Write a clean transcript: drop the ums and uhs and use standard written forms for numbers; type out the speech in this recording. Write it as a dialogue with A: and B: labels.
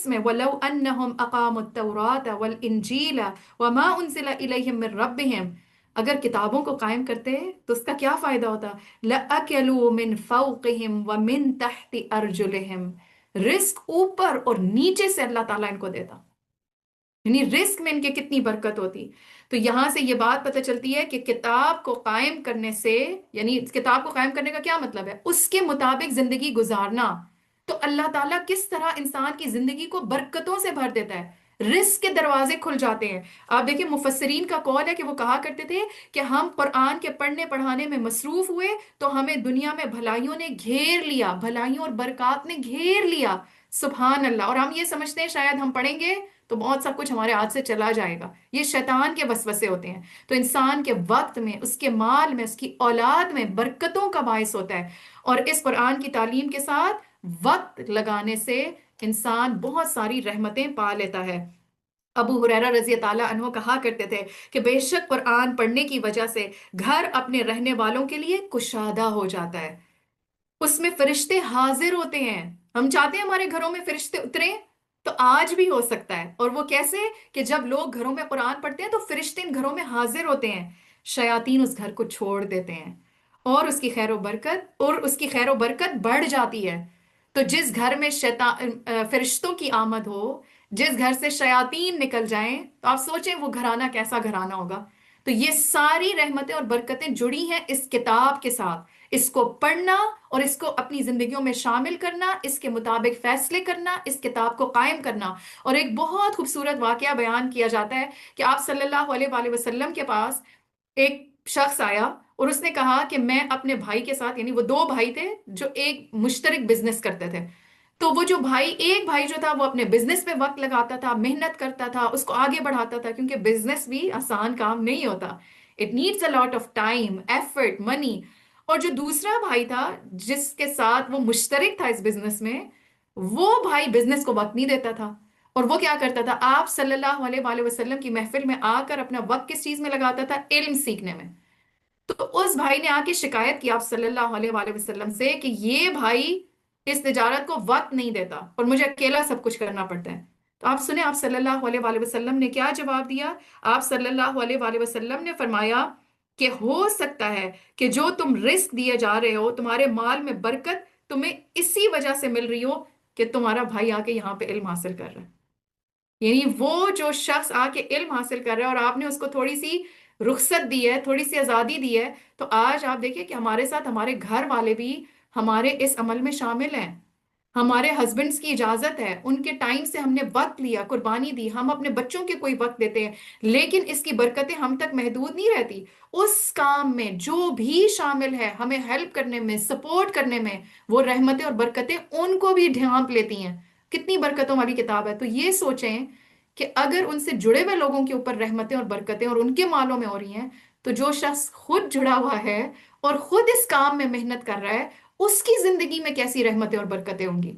A: اس میں وَلَوْ أَنَّهُمْ أَقَامُوا التَّوْرَاةَ وَالْإِنْجِيلَ وَمَا أُنزِلَ إِلَيْهِمْ مِنْ رَبِّهِمْ، اگر کتابوں کو قائم کرتے تو اس کا کیا فائدہ ہوتا؟ لَأَكَلُوا مِنْ فَوْقِهِمْ وَمِنْ تَحْتِ أَرْجُلِهِمْ، رزق اوپر اور نیچے سے اللہ تعالیٰ ان کو دیتا، یعنی رزق میں ان کے کتنی برکت ہوتی۔ تو یہاں سے یہ بات پتہ چلتی ہے کہ کتاب کو قائم کرنے سے، یعنی کتاب کو قائم کرنے کا کیا مطلب ہے؟ اس کے مطابق زندگی گزارنا۔ تو اللہ تعالیٰ کس طرح انسان کی زندگی کو برکتوں سے بھر دیتا ہے، رزق کے دروازے کھل جاتے ہیں۔ آپ دیکھیں مفسرین کا قول ہے کہ وہ کہا کرتے تھے کہ ہم قرآن کے پڑھنے پڑھانے میں مصروف ہوئے تو ہمیں دنیا میں بھلائیوں نے گھیر لیا، بھلائیوں اور برکات نے گھیر لیا، سبحان اللہ۔ اور ہم یہ سمجھتے ہیں شاید ہم پڑھیں گے تو بہت سب کچھ ہمارے ہاتھ سے چلا جائے گا، یہ شیطان کے وسوسے ہوتے ہیں۔ تو انسان کے وقت میں، اس کے مال میں، اس کی اولاد میں برکتوں کا باعث ہوتا ہے، اور اس قرآن کی تعلیم کے ساتھ وقت لگانے سے انسان بہت ساری رحمتیں پا لیتا ہے۔ ابو ہریرہ رضی اللہ عنہ کہا کرتے تھے کہ بے شک قرآن پڑھنے کی وجہ سے گھر اپنے رہنے والوں کے لیے کشادہ ہو جاتا ہے، اس میں فرشتے حاضر ہوتے ہیں۔ ہم چاہتے ہیں ہمارے گھروں میں فرشتے اتریں، تو آج بھی ہو سکتا ہے۔ اور وہ کیسے؟ کہ جب لوگ گھروں میں قرآن پڑھتے ہیں تو فرشتے ان گھروں میں حاضر ہوتے ہیں، شیاطین اس گھر کو چھوڑ دیتے ہیں، اور اس کی خیر و برکت بڑھ جاتی ہے۔ تو جس گھر میں فرشتوں کی آمد ہو، جس گھر سے شیاطین نکل جائیں، تو آپ سوچیں وہ گھرانہ کیسا گھرانہ ہوگا۔ تو یہ ساری رحمتیں اور برکتیں جڑی ہیں اس کتاب کے ساتھ، اس کو پڑھنا اور اس کو اپنی زندگیوں میں شامل کرنا، اس کے مطابق فیصلے کرنا، اس کتاب کو قائم کرنا۔ اور ایک بہت خوبصورت واقعہ بیان کیا جاتا ہے کہ آپ صلی اللہ علیہ وآلہ وسلم کے پاس ایک شخص آیا اور اس نے کہا کہ میں اپنے بھائی کے ساتھ، یعنی وہ دو بھائی تھے جو ایک مشترک بزنس کرتے تھے، تو وہ جو ایک بھائی جو تھا وہ اپنے بزنس پہ وقت لگاتا تھا، محنت کرتا تھا، اس کو آگے بڑھاتا تھا، کیونکہ بزنس بھی آسان کام نہیں ہوتا، it needs a lot of time, effort, money. اور جو دوسرا بھائی تھا جس کے ساتھ وہ مشترک تھا اس بزنس میں، وہ بھائی بزنس کو وقت نہیں دیتا تھا، اور وہ کیا کرتا تھا؟ آپ صلی اللہ علیہ وآلہ وسلم کی محفل میں آ کر اپنا وقت کس چیز میں لگاتا تھا؟ علم سیکھنے میں۔ تو اس بھائی نے آ کے شکایت کی آپ صلی اللہ علیہ وآلہ وسلم سے کہ یہ بھائی اس تجارت کو وقت نہیں دیتا اور مجھے اکیلا سب کچھ کرنا پڑتا ہے۔ تو آپ سنیں آپ صلی اللہ علیہ وآلہ وسلم نے کیا جواب دیا۔ آپ صلی اللہ علیہ وآلہ وسلم نے فرمایا کہ ہو سکتا ہے کہ جو تم رزق دیے جا رہے ہو، تمہارے مال میں برکت تمہیں اسی وجہ سے مل رہی ہو کہ تمہارا بھائی آ کے یہاں پہ علم حاصل کر رہا ہے۔ یعنی وہ جو شخص آ کے علم حاصل کر رہا ہے اور آپ نے اس کو تھوڑی سی رخصت دی ہے، تھوڑی سی آزادی دی ہے، تو آج آپ دیکھیں کہ ہمارے ساتھ ہمارے گھر والے بھی ہمارے اس عمل میں شامل ہیں۔ ہمارے ہسبینڈز کی اجازت ہے، ان کے ٹائم سے ہم نے وقت لیا، قربانی دی، ہم اپنے بچوں کے کوئی وقت دیتے ہیں، لیکن اس کی برکتیں ہم تک محدود نہیں رہتی۔ اس کام میں جو بھی شامل ہے ہمیں ہیلپ کرنے میں، سپورٹ کرنے میں، وہ رحمتیں اور برکتیں ان کو بھی ڈھانپ لیتی ہیں۔ کتنی برکتوں والی کتاب ہے۔ تو یہ سوچیں کہ اگر ان سے جڑے ہوئے لوگوں کے اوپر رحمتیں اور برکتیں اور ان کے مالوں میں ہو رہی ہیں، تو جو شخص خود جڑا ہوا ہے اور خود اس کام میں محنت کر رہا ہے، اس کی زندگی میں کیسی رحمتیں اور برکتیں ہوں گی۔